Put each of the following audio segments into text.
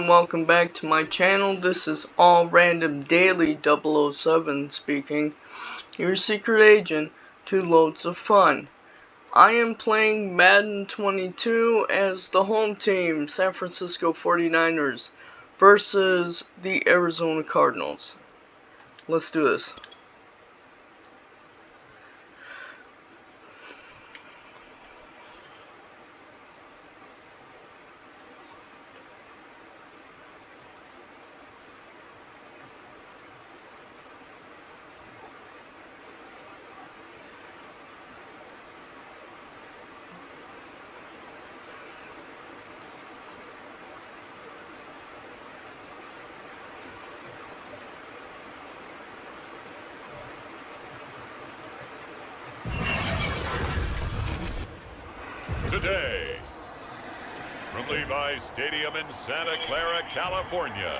and welcome back to my channel. This is All Random Daily 007 speaking, your secret agent to loads of fun. I am playing Madden 22 as the home team, San Francisco 49ers, versus the Arizona Cardinals. Let's do this. Today, from Levi's Stadium in Santa Clara, California,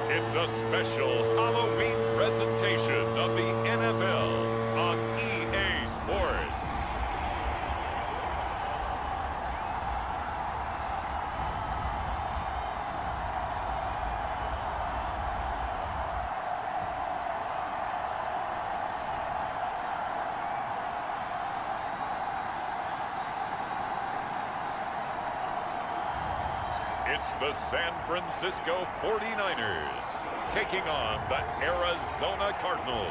it's a special Halloween presentation of the NFL on EA Sports. It's the San Francisco 49ers taking on the Arizona Cardinals.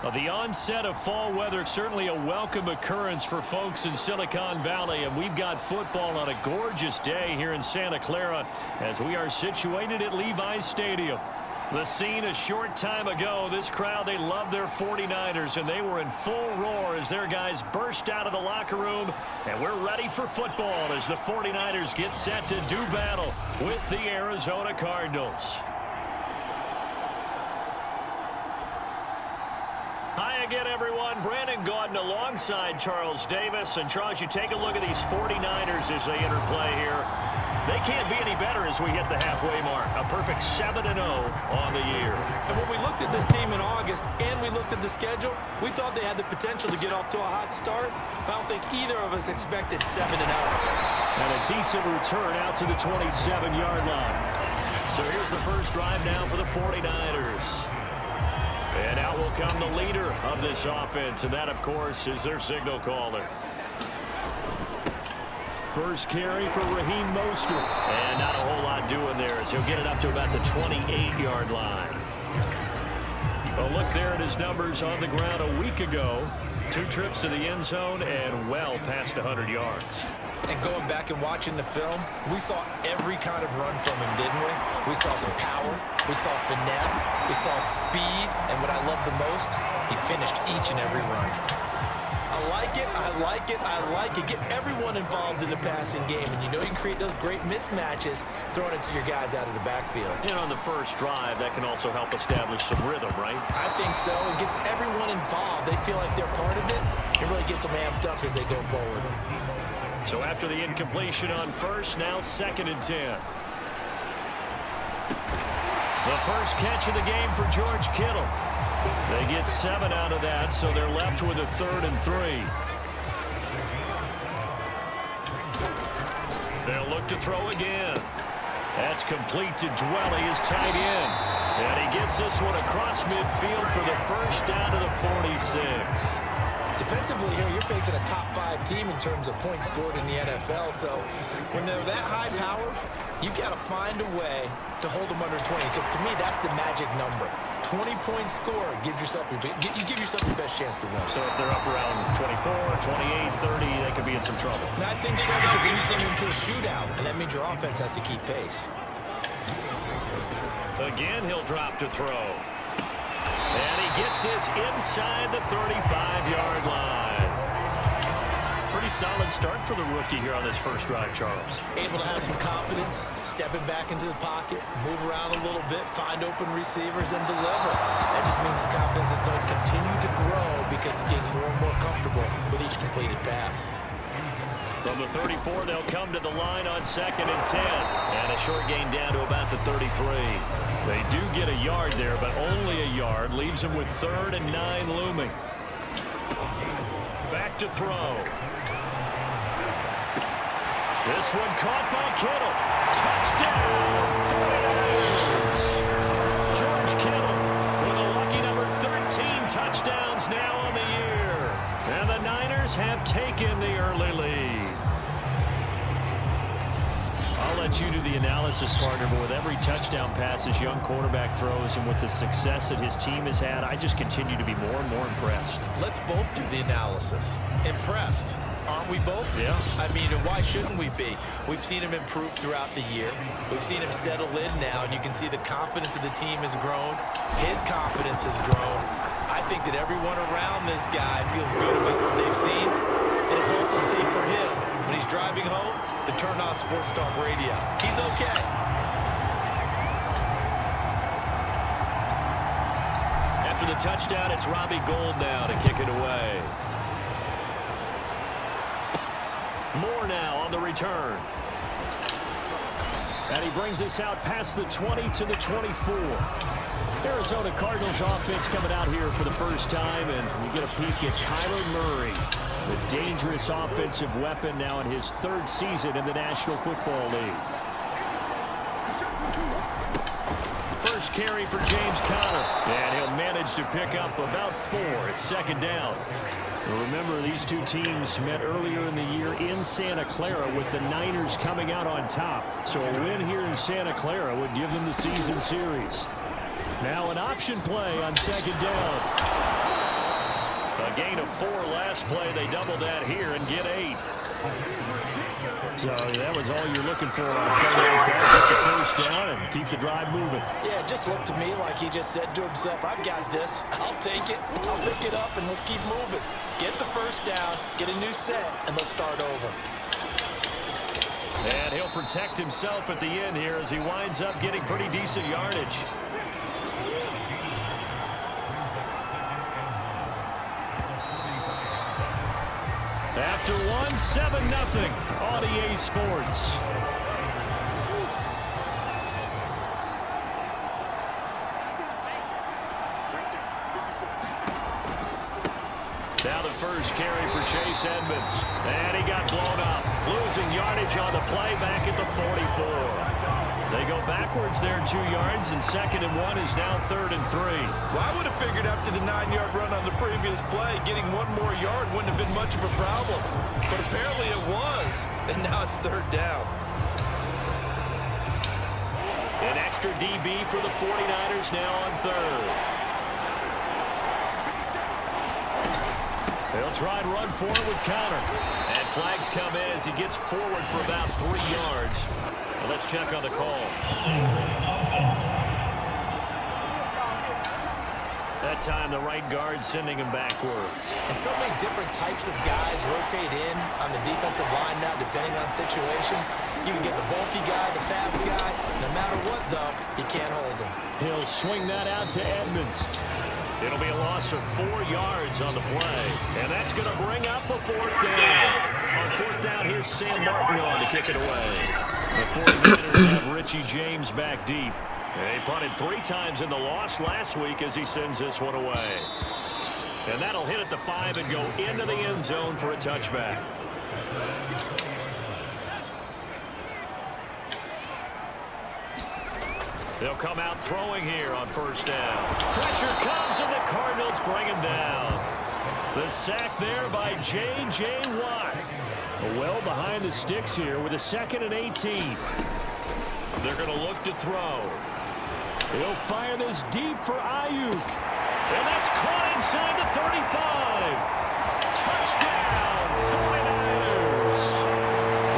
Well, the onset of fall weather, certainly a welcome occurrence for folks in Silicon Valley, and we've got football on a gorgeous day here in Santa Clara as we are situated at Levi's Stadium. The scene a short time ago, this crowd, they love their 49ers, and they were in full roar as their guys burst out of the locker room, and we're ready for football as the 49ers get set to do battle with the Arizona Cardinals. Hi again, everyone. Brandon Gaudin alongside Charles Davis. And Charles, you take a look at these 49ers as they interplay here. They can't be any better as we hit the halfway mark. A perfect 7-0 on the year. And when we looked at this team in August and we looked at the schedule, we thought they had the potential to get off to a hot start. But I don't think either of us expected 7-0. And a decent return out to the 27-yard line. So here's the first drive now for the 49ers. And out will come the leader of this offense, and that, of course, is their signal caller. First carry for Raheem Mostert. And not a whole lot doing there as he'll get it up to about the 28-yard line. Well, look there at his numbers on the ground a week ago. 2 trips to the end zone and well past 100 yards. And going back and watching the film, we saw every kind of run from him, didn't we? We saw some power, we saw finesse, we saw speed, and what I love the most, he finished each and every run. I like it, I like it, I like it. Get everyone involved in the passing game, and you know you can create those great mismatches throwing it to your guys out of the backfield. And on the first drive, that can also help establish some rhythm, right? I think so. It gets everyone involved. They feel like they're part of it. It really gets them amped up as they go forward. So after the incompletion on first, now 2nd and 10. The first catch of the game for George Kittle. They get 7 out of that, so they're left with a 3rd and 3. They'll look to throw again. That's complete to Dwelly, his tight end. And he gets this one across midfield for the first down to the 46. Defensively here, you're facing a top 5 team in terms of points scored in the NFL. So when they're that high power, you've got to find a way to hold them under 20. Because to me, that's the magic number. 20-point score gives yourself you give yourself your best chance to win. So if they're up around 24, 28, 30, they could be in some trouble. And I think so, because then you turn it into a shootout, and that means your offense has to keep pace. Again, he'll drop to throw. And he gets this inside the 35-yard line. Pretty solid start for the rookie here on this first drive, Charles. Able to have some confidence, stepping back into the pocket, move around a little bit, find open receivers, and deliver. That just means his confidence is going to continue to grow because he's getting more and more comfortable with each completed pass. From the 34, they'll come to the line on 2nd and 10. And a short gain down to about the 33. They do get a yard there, but only a yard. Leaves them with 3rd and 9 looming. Back to throw. This one caught by Kittle. Touchdown, 49ers. George Kittle with a lucky number 13 touchdowns now on the year. And the Niners have taken the early lead. I'll let you do the analysis, partner, but with every touchdown pass his young quarterback throws and with the success that his team has had, I just continue to be more and more impressed. Let's both do the analysis. Impressed. Aren't we both? Yeah. I mean, why shouldn't we be? We've seen him improve throughout the year. We've seen him settle in now, and you can see the confidence of the team has grown. His confidence has grown. I think that everyone around this guy feels good about what they've seen, and it's also safe for him when he's driving home to turn on Sports Talk Radio. He's okay. After the touchdown, it's Robbie Gould now to kick it away. Moore now on the return. And he brings us out past the 20 to the 24. Arizona Cardinals offense coming out here for the first time, and we get a peek at Kyler Murray, the dangerous offensive weapon now in his third season in the National Football League. First carry for James Conner, and he'll manage to pick up about 4 at second down. Remember, these two teams met earlier in the year in Santa Clara with the Niners coming out on top. So a win here in Santa Clara would give them the season series. Now an option play on second down. A gain of 4 last play. They double that here and get 8. So that was all you're looking for on a play like that. Get the first down and keep the drive moving. Yeah, it just looked to me like he just said to himself, I've got this. I'll take it. I'll pick it up, and let's keep moving. Get the first down, get a new set, and let's start over. And he'll protect himself at the end here as he winds up getting pretty decent yardage. After 1, 7-0 on EA Sports. Now the first carry for Chase Edmonds. And he got blown up. Losing yardage on the play back at the 44. They go backwards there 2 yards, and 2nd and 1 is now 3rd and 3. Well, I would have figured after the 9-yard run on the previous play, getting 1 more yard wouldn't have been much of a problem. But apparently it was, and now it's 3rd down. An extra DB for the 49ers now on 3rd. They'll try and run forward with Conner. And flags come in as he gets forward for about 3 yards. Well, let's check on the call. That time the right guard sending him backwards. And so many different types of guys rotate in on the defensive line now depending on situations. You can get the bulky guy, the fast guy. No matter what, though, you can't hold him. He'll swing that out to Edmonds. It'll be a loss of 4 yards on the play. And that's going to bring up a 4th down. On 4th down, here's Sam Martin on to kick it away. The 49ers have Richie James back deep. He punted 3 times in the loss last week as he sends this one away. And that'll hit at the 5 and go into the end zone for a touchback. They'll come out throwing here on 1st down. Pressure comes and the Cardinals bring him down. The sack there by J.J. Watt. Well behind the sticks here with a 2nd and 18. They're going to look to throw. He'll fire this deep for Ayuk. And that's caught inside the 35. Touchdown, 49ers.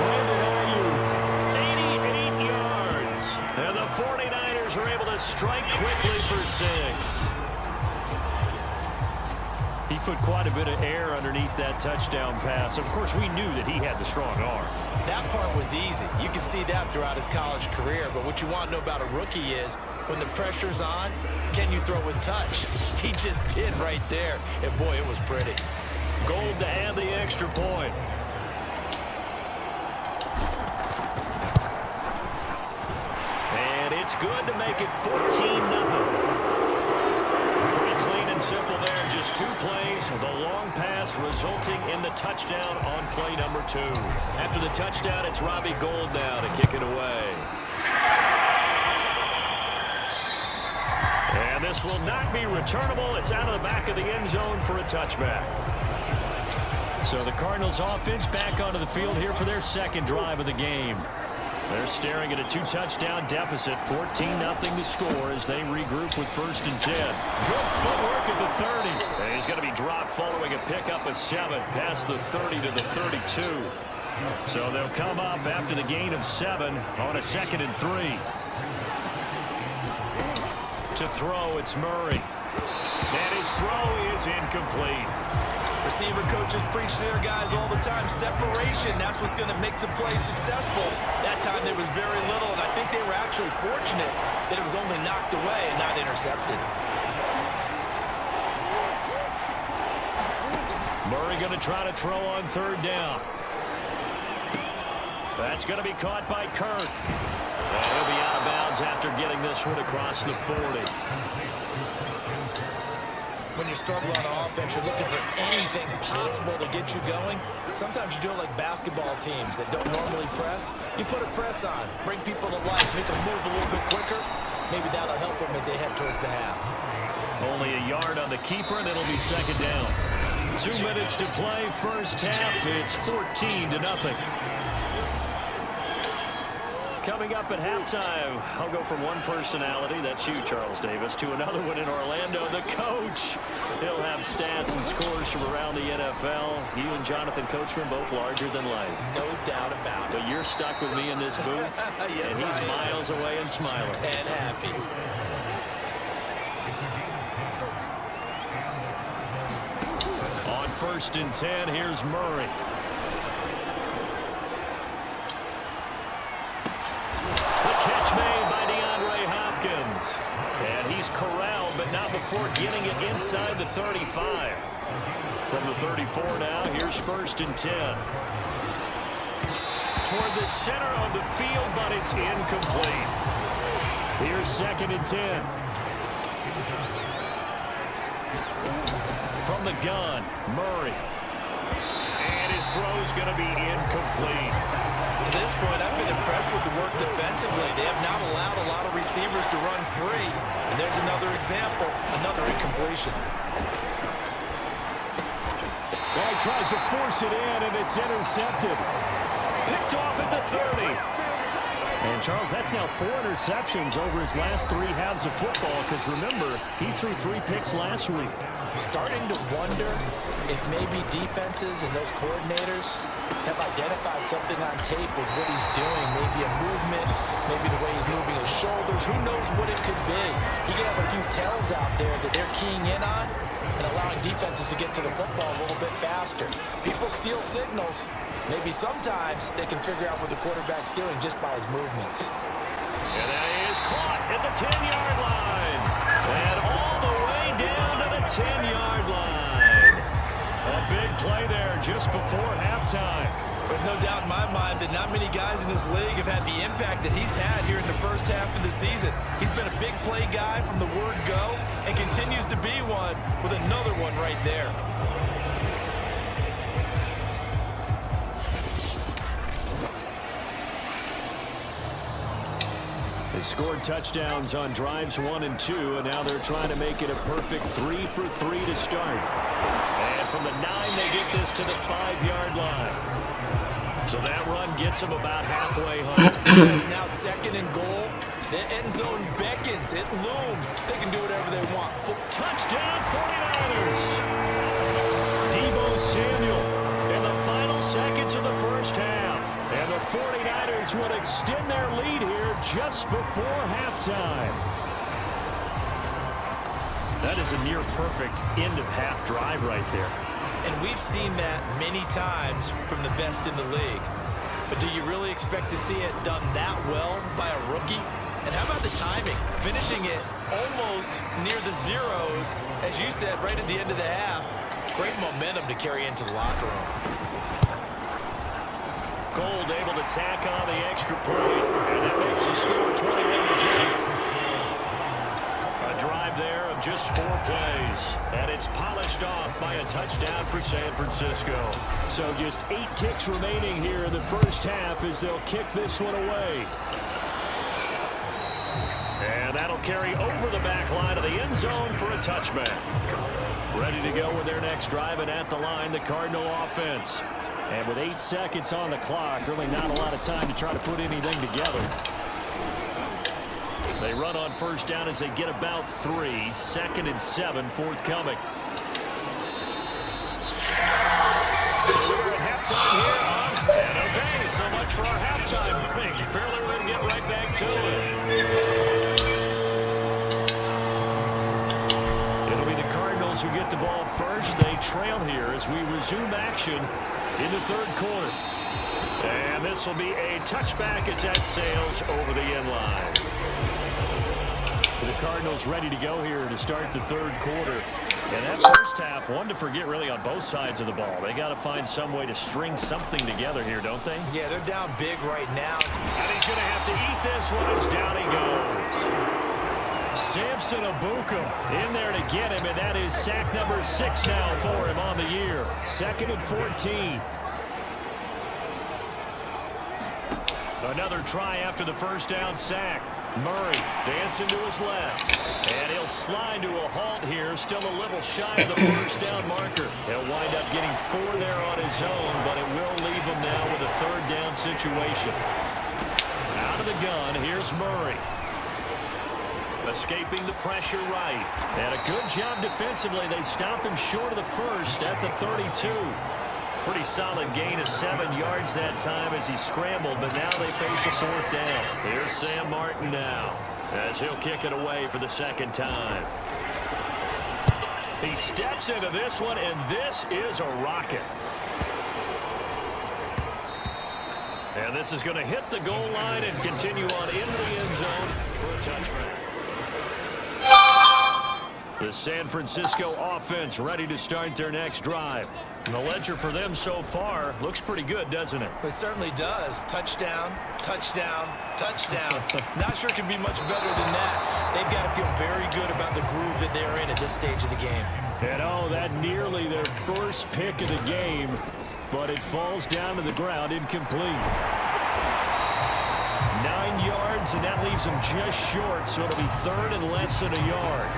Brandon Ayuk, 88 yards. And the 49ers are able to strike quickly for 6. He put quite a bit of air underneath that touchdown pass. Of course, we knew that he had the strong arm. That part was easy. You could see that throughout his college career. But what you want to know about a rookie is when the pressure's on, can you throw with touch? He just did right there. And, boy, it was pretty. Gold to add the extra point. And it's good to make it 14-0. Pretty clean and simple there. Just 2 plays, the long pass resulting in the touchdown on play number 2. After the touchdown, it's Robbie Gould now to kick it away. And this will not be returnable. It's out of the back of the end zone for a touchback. So the Cardinals offense back onto the field here for their second drive of the game. They're staring at a 2-touchdown deficit, 14-0 to score as they regroup with 1st and 10. Good footwork at the 30. And he's going to be dropped following a pickup of 7 past the 30 to the 32. So they'll come up after the gain of 7 on a 2nd and 3. To throw, it's Murray. And his throw is incomplete. Receiver coaches preach to their guys all the time. Separation, that's what's going to make the play successful. That time there was very little, and I think they were actually fortunate that it was only knocked away and not intercepted. Murray going to try to throw on 3rd down. That's going to be caught by Kirk. And he'll be out of bounds after getting this one across the 40. When you struggle on offense, you're looking for anything possible to get you going. Sometimes you do it like basketball teams that don't normally press. You put a press on, bring people to life, make them move a little bit quicker. Maybe that'll help them as they head towards the half. Only a yard on the keeper, and it'll be 2nd down. 2 minutes to play, first half. It's 14-0. Coming up at halftime, I'll go from one personality, that's you, Charles Davis, to another one in Orlando, the coach. He'll have stats and scores from around the NFL. You and Jonathan Coachman both larger than life. No doubt about it. But you're stuck with me in this booth, yes, and he's miles away and smiling. And happy. On 1st and 10, here's Murray. And he's corralled, but not before getting it inside the 35. From the 34 now, here's 1st and 10. Toward the center of the field, but it's incomplete. Here's 2nd and 10. From the gun, Murray. And his throw's going to be incomplete. To this point, I've been impressed with the work defensively. They have not allowed a lot of receivers to run free. And there's another example, another incompletion. Well, he tries to force it in, and it's intercepted. Picked off at the 30. And, Charles, that's now 4 interceptions over his last 3 halves of football, because, remember, he threw 3 picks last week. Starting to wonder if maybe defenses and those coordinators have identified something on tape with what he's doing. Maybe a movement, maybe the way he's moving his shoulders. Who knows what it could be? You can have a few tells out there that they're keying in on and allowing defenses to get to the football a little bit faster. People steal signals. Maybe sometimes they can figure out what the quarterback's doing just by his movements. And that is caught at the 10-yard line. And all the way down to the 10-yard line. A big play there just before halftime. There's no doubt in my mind that not many guys in this league have had the impact that he's had here in the first half of the season. He's been a big play guy from the word go and continues to be one with another one right there. They scored touchdowns on drives 1 and 2, and now they're trying to make it a perfect 3 for 3 to start. And from the 9, they get this to the 5-yard line. So that run gets them about halfway home. It's now 2nd and goal. The end zone beckons. It looms. They can do whatever they want. Touchdown 49ers. Deebo Samuel in the final seconds of the first half. And the 49ers would extend their lead here just before halftime. That is a near-perfect end-of-half drive right there. And we've seen that many times from the best in the league. But do you really expect to see it done that well by a rookie? And how about the timing? Finishing it almost near the zeros, as you said, right at the end of the half. Great momentum to carry into the locker room. Gould able to tack on the extra point, and that makes the score 21-0. A drive there of just 4 plays, and it's polished finished off by a touchdown for San Francisco. So just 8 ticks remaining here in the first half as they'll kick this one away. And that'll carry over the back line of the end zone for a touchback. Ready to go with their next drive, and at the line, the Cardinal offense. And with 8 seconds on the clock, really not a lot of time to try to put anything together. They run on first down as they get about 3. 2nd and 7 forthcoming. So we're at halftime here. And okay, so much for our halftime break. Apparently we're going to get right back to it. It'll be the Cardinals who get the ball first. They trail here as we resume action in the third quarter. And this will be a touchback as that sails over the end line. The Cardinals ready to go here to start the third quarter. And that first half, one to forget really on both sides of the ball. They got to find some way to string something together here, don't they? Yeah, they're down big right now. And he's going to have to eat this one as down he goes. Samson Abukum in there to get him, and that is sack number 6 now for him on the year. 2nd and 14. Another try after the first down sack. Murray dancing to his left. And he'll slide to a halt here. Still a little shy of the first down marker. He'll wind up getting 4 there on his own, but it will leave him now with a third down situation. Out of the gun, here's Murray. Escaping the pressure right. And a good job defensively. They stop him short of the first at the 32. Pretty solid gain of 7 yards that time as he scrambled, but now they face a 4th down. Here's Sam Martin now as he'll kick it away for the 2nd time. He steps into this one, and this is a rocket. And this is going to hit the goal line and continue on into the end zone for a touchback. The San Francisco offense ready to start their next drive. And the ledger for them so far looks pretty good, doesn't it? It certainly does. Touchdown, touchdown, touchdown. Not sure it can be much better than that. They've got to feel very good about the groove that they're in at this stage of the game. And oh, that nearly their first pick of the game, but it falls down to the ground incomplete. 9 yards, and that leaves them just short, so it'll be 3rd and less than a yard.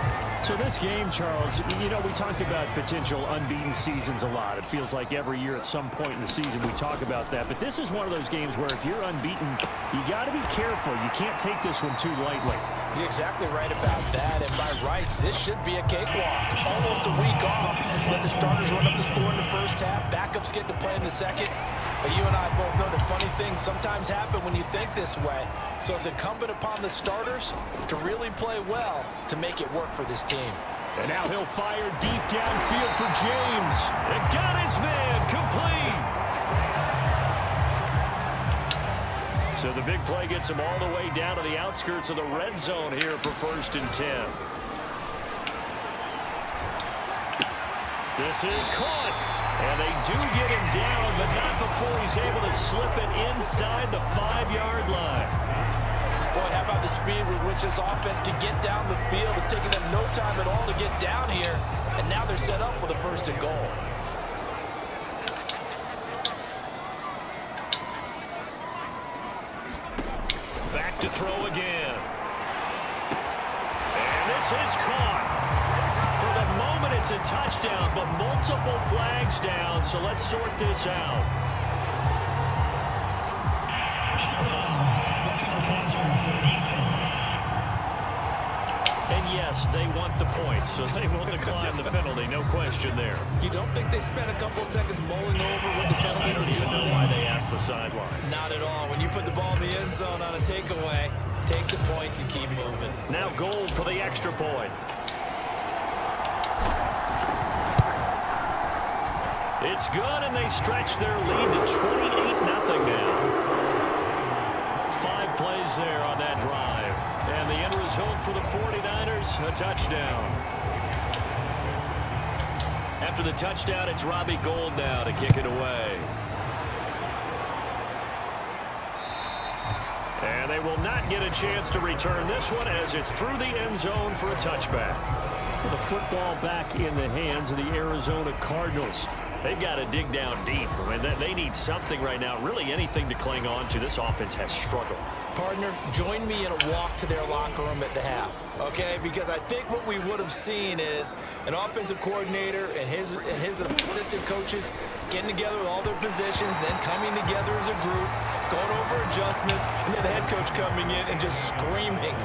So this game, Charles, you know, we talk about potential unbeaten seasons a lot. It feels like every year at some point in the season we talk about that. But this is one of those games where if you're unbeaten, you got to be careful. You can't take this one too lightly. You're exactly right about that. And by rights, this should be a cakewalk. Almost a week off. Let the starters run up the score in the first half. Backups get to play in the second. But you and I both know that funny things sometimes happen when you think this way. So it's incumbent upon the starters to really play well to make it work for this team. And now he'll fire deep downfield for James. And got his man complete. So the big play gets him all the way down to the outskirts of the red zone here for 1st and 10. This is caught. And they do get him down, but not before he's able to slip it inside the 5-yard line. Boy, how about the speed with which this offense can get down the field? It's taken them no time at all to get down here, and now they're set up with a 1st and goal. Back to throw again. And this is caught. For the moment, it's a touchdown, but multiple flags down, so let's sort this out. And yes, they want the points, so they will decline the penalty, no question there. You don't think they spent a couple seconds mulling over what the penalty I don't even know why they asked the sideline. Not at all. When you put the ball in the end zone on a takeaway, take the points and keep moving. Now goal for the extra point. It's good, and they stretch their lead to 28-0 now. 5 plays there on that drive. And the end result for the 49ers, a touchdown. After the touchdown, it's Robbie Gould now to kick it away. And they will not get a chance to return this one as it's through the end zone for a touchback. Well, the football back in the hands of the Arizona Cardinals. They've got to dig down deep. I mean, they need something right now, really anything to cling on to. This offense has struggled. Partner, join me in a walk to their locker room at the half, okay? Because I think what we would have seen is an offensive coordinator and his assistant coaches getting together with all their positions, then coming together as a group, going over adjustments, and then the head coach coming in and just screaming,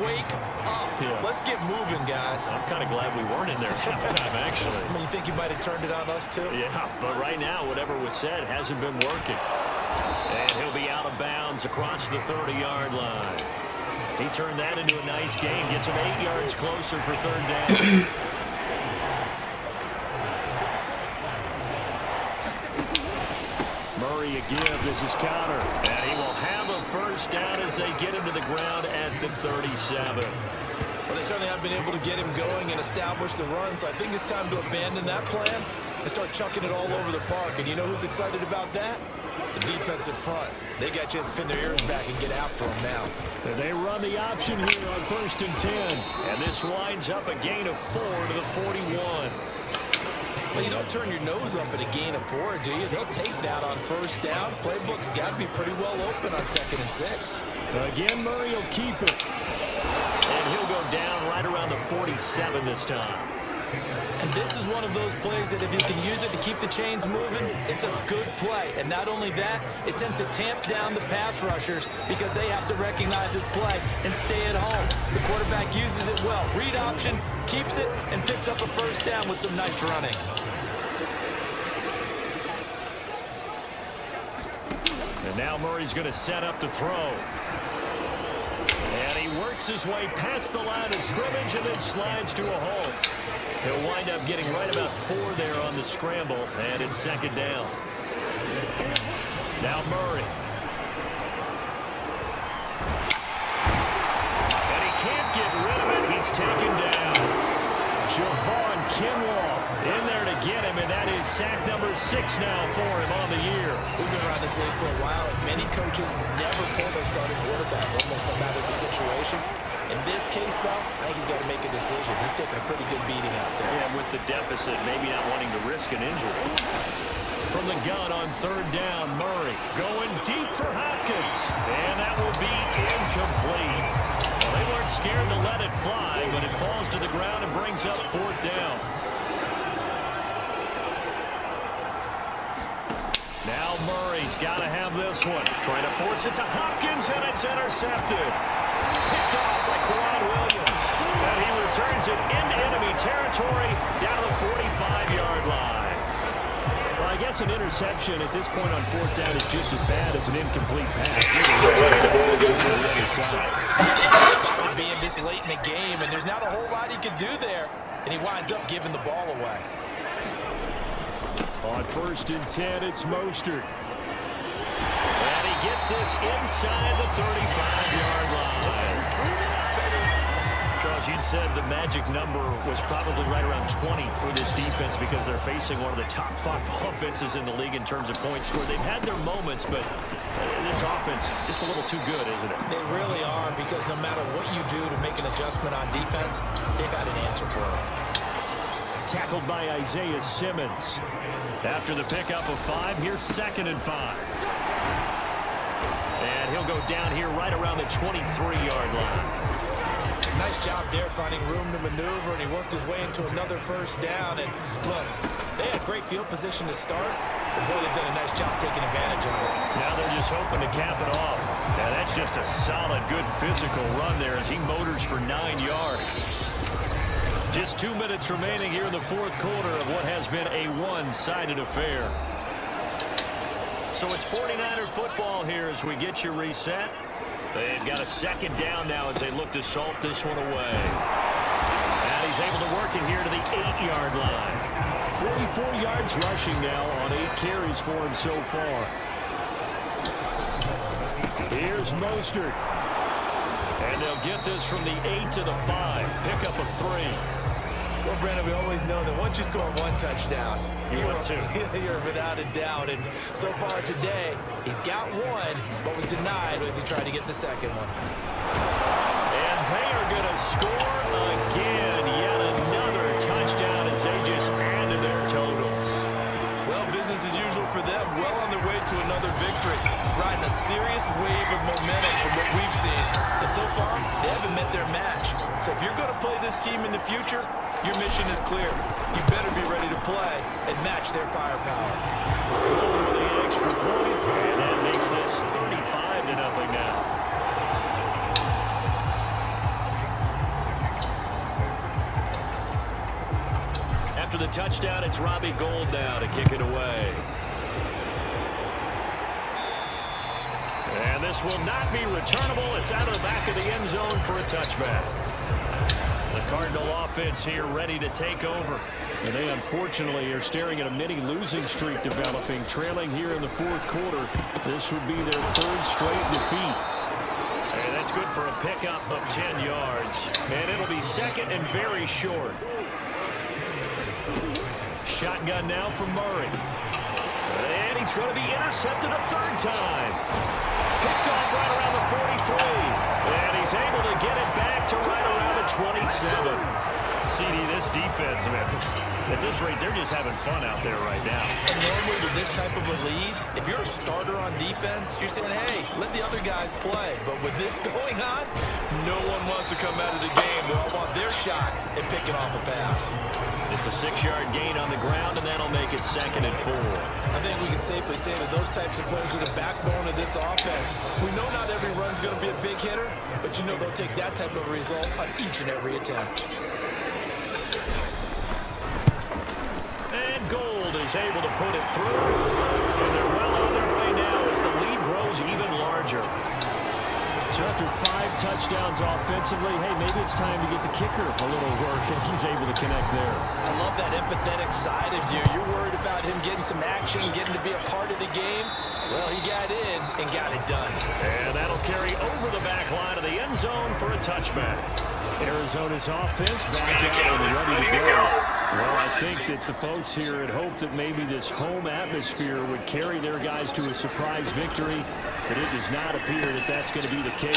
"Wake up. Yeah. Let's get moving, guys." I'm kind of glad we weren't in there at the time, actually. I mean, you think you might have turned it on us, too? Yeah, but right now, whatever was said hasn't been working. And he'll be out of bounds across the 30-yard line. He turned that into a nice gain, gets him 8 yards closer for third down. Murray a give. This is Connor. And he will have a first down as they get him to the ground at the 37. Well, they certainly have been able to get him going and establish the run, so I think it's time to abandon that plan and start chucking it all over the park. And you know who's excited about that? The defensive front. They got a chance to pin their ears back and get after him now. And they run the option here on 1st and 10. And this winds up a gain of 4 to the 41. Well, you don't turn your nose up at a gain of 4, do you? They'll take that on first down. Playbook's got to be pretty well open on 2nd and 6. Again, Murray will keep it. And he'll go down right around the 47 this time. And this is one of those plays that if you can use it to keep the chains moving, it's a good play. And not only that, it tends to tamp down the pass rushers because they have to recognize this play and stay at home. The quarterback uses it well. Read option, keeps it, and picks up a first down with some nice running. And now Murray's going to set up to throw. And he works his way past the line of scrimmage and then slides to a hole. He'll wind up getting right about 4 there on the scramble, and it's 2nd down. Now Murray. And he can't get rid of it. He's taken down. Javon Kinlaw in there to get him, and that is sack number 6 now for him on the year. We've been around this league for a while, and many coaches never pull their starting quarterback, almost no matter the situation. In this case, though, I think he's got to make a decision. He's taking a pretty good beating out there. Yeah, with the deficit, maybe not wanting to risk an injury. From the gun on 3rd down, Murray going deep for Hopkins. And that will be incomplete. Well, they weren't scared to let it fly, but it falls to the ground and brings up 4th down. Now Murray's got to have this one. Trying to force it to Hopkins, and it's intercepted. Picked off by Quad Williams. And he returns it into enemy territory down to the 45-yard line. Well, I guess an interception at this point on 4th down is just as bad as an incomplete pass. Being this late in the game, and there's not a whole lot he can do there. And he winds up giving the ball away. On 1st and 10, it's Mostert. And he gets this inside the 35-yard line. Charles, you'd said the magic number was probably right around 20 for this defense because they're facing one of the top 5 offenses in the league in terms of points scored. They've had their moments, but this offense just a little too good, isn't it? They really are, because no matter what you do to make an adjustment on defense, they've had an answer for it. Tackled by Isaiah Simmons. After the pickup of 5, here's 2nd and 5. And he'll go down here right around the 23-yard line. Nice job there finding room to maneuver, and he worked his way into another first down. And look, they had great field position to start, but boy, they've done a nice job taking advantage of it. Now they're just hoping to cap it off. Now that's just a solid, good physical run there as he motors for 9 yards. Just 2 minutes remaining here in the 4th quarter of what has been a one-sided affair. So it's 49er football here as we get you reset. They've got a 2nd down now as they look to salt this one away. And he's able to work it here to the 8-yard line. 44 yards rushing now on 8 carries for him so far. Here's Mostert. And they'll get this from the 8 to the 5. Pick up a 3. Well, Brandon, we always know that once you score 1 touchdown, you're without a doubt. And so far today, he's got 1, but was denied as he tried to get the 2nd one. And they are going to score again. Yet another for them, well on their way to another victory, riding a serious wave of momentum from what we've seen. And so far, they haven't met their match. So if you're going to play this team in the future, your mission is clear. You better be ready to play and match their firepower. Over the extra point, and that makes this 35-0 now. After the touchdown, it's Robbie Gould now to kick it away. And this will not be returnable. It's out of the back of the end zone for a touchback. The Cardinal offense here ready to take over. And they unfortunately are staring at a mini losing streak developing, trailing here in the fourth quarter. This would be their third straight defeat. And that's good for a pickup of 10 yards. And it'll be second and very short. Shotgun now from Murray. And he's going to be intercepted a third time. Picked off right around the 43. And he's able to get it back to right around the 27. CD, this defense, man, at this rate, they're just having fun out there right now. And normally with this type of a lead, if you're a starter on defense, you're saying, hey, let the other guys play. But with this going on, no one wants to come out of the game. They all want their shot at picking off a pass. It's a 6-yard gain on the ground, and that'll make it 2nd and 4. I think we can safely say that those types of plays are the backbone of this offense. We know not every run's going to be a big hitter, but you know they'll take that type of result on each and every attempt. And Gould is able to put it through. And they're well on their way now as the lead grows even larger. So after 5 touchdowns offensively, hey, maybe it's time to get the kicker a little work, and he's able to connect there. I love that empathetic side of you. You're worried about him getting some action, getting to be a part of the game. Well, he got in and got it done. And that'll carry over the back line of the end zone for a touchback. Arizona's offense back out and ready to go. Well, I think that the folks here had hoped that maybe this home atmosphere would carry their guys to a surprise victory, but it does not appear that that's going to be the case.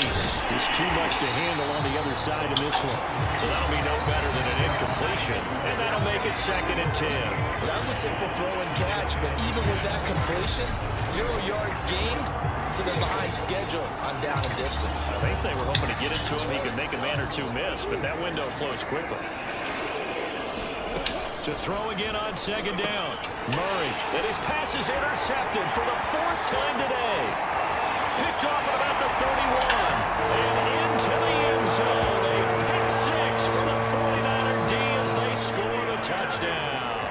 There's too much to handle on the other side of this one. So that'll be no better than an incompletion, and that'll make it 2nd and 10. That was a simple throw and catch, but even with that completion, 0 yards gained, so they're behind schedule on down and distance. I think they were hoping to get it to him. He could make a man or two miss, but that window closed quickly. To throw again on 2nd down. Murray, and his pass is intercepted for the 4th time today. Picked off at about the 31. And into the end zone. A pick 6 for the 49er D as they score the touchdown.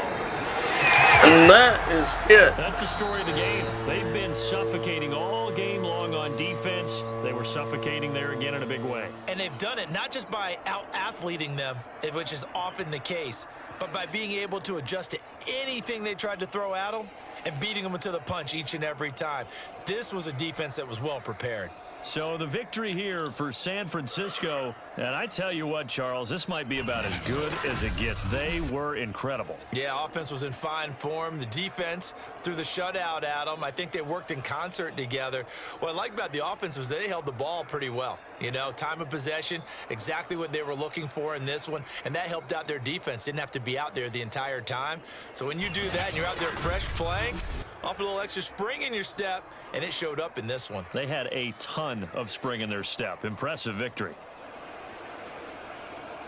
And that is it. That's the story of the game. They've been suffocating all game long on defense. They were suffocating there again in a big way. And they've done it not just by out-athleting them, which is often the case, but by being able to adjust to anything they tried to throw at them and beating them into the punch each and every time. This was a defense that was well prepared. So the victory here for San Francisco, and I tell you what, Charles, this might be about as good as it gets. They were incredible. Yeah, offense was in fine form. The defense threw the shutout at them. I think they worked in concert together. What I like about the offense was they held the ball pretty well. You know, time of possession, exactly what they were looking for in this one, and that helped out their defense. Didn't have to be out there the entire time. So when you do that and you're out there fresh playing, off a little extra spring in your step, and it showed up in this one. They had a ton of spring in their step. Impressive victory.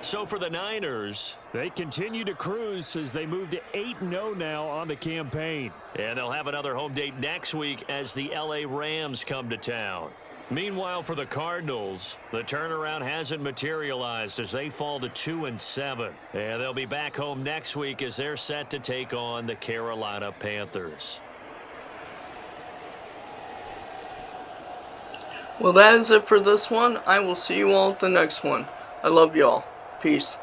So for the Niners, they continue to cruise as they move to 8-0 now on the campaign. And they'll have another home date next week as the LA Rams come to town. Meanwhile, for the Cardinals, the turnaround hasn't materialized as they fall to 2-7. And they'll be back home next week as they're set to take on the Carolina Panthers. Well, that is it for this one. I will see you all at the next one. I love y'all. Peace.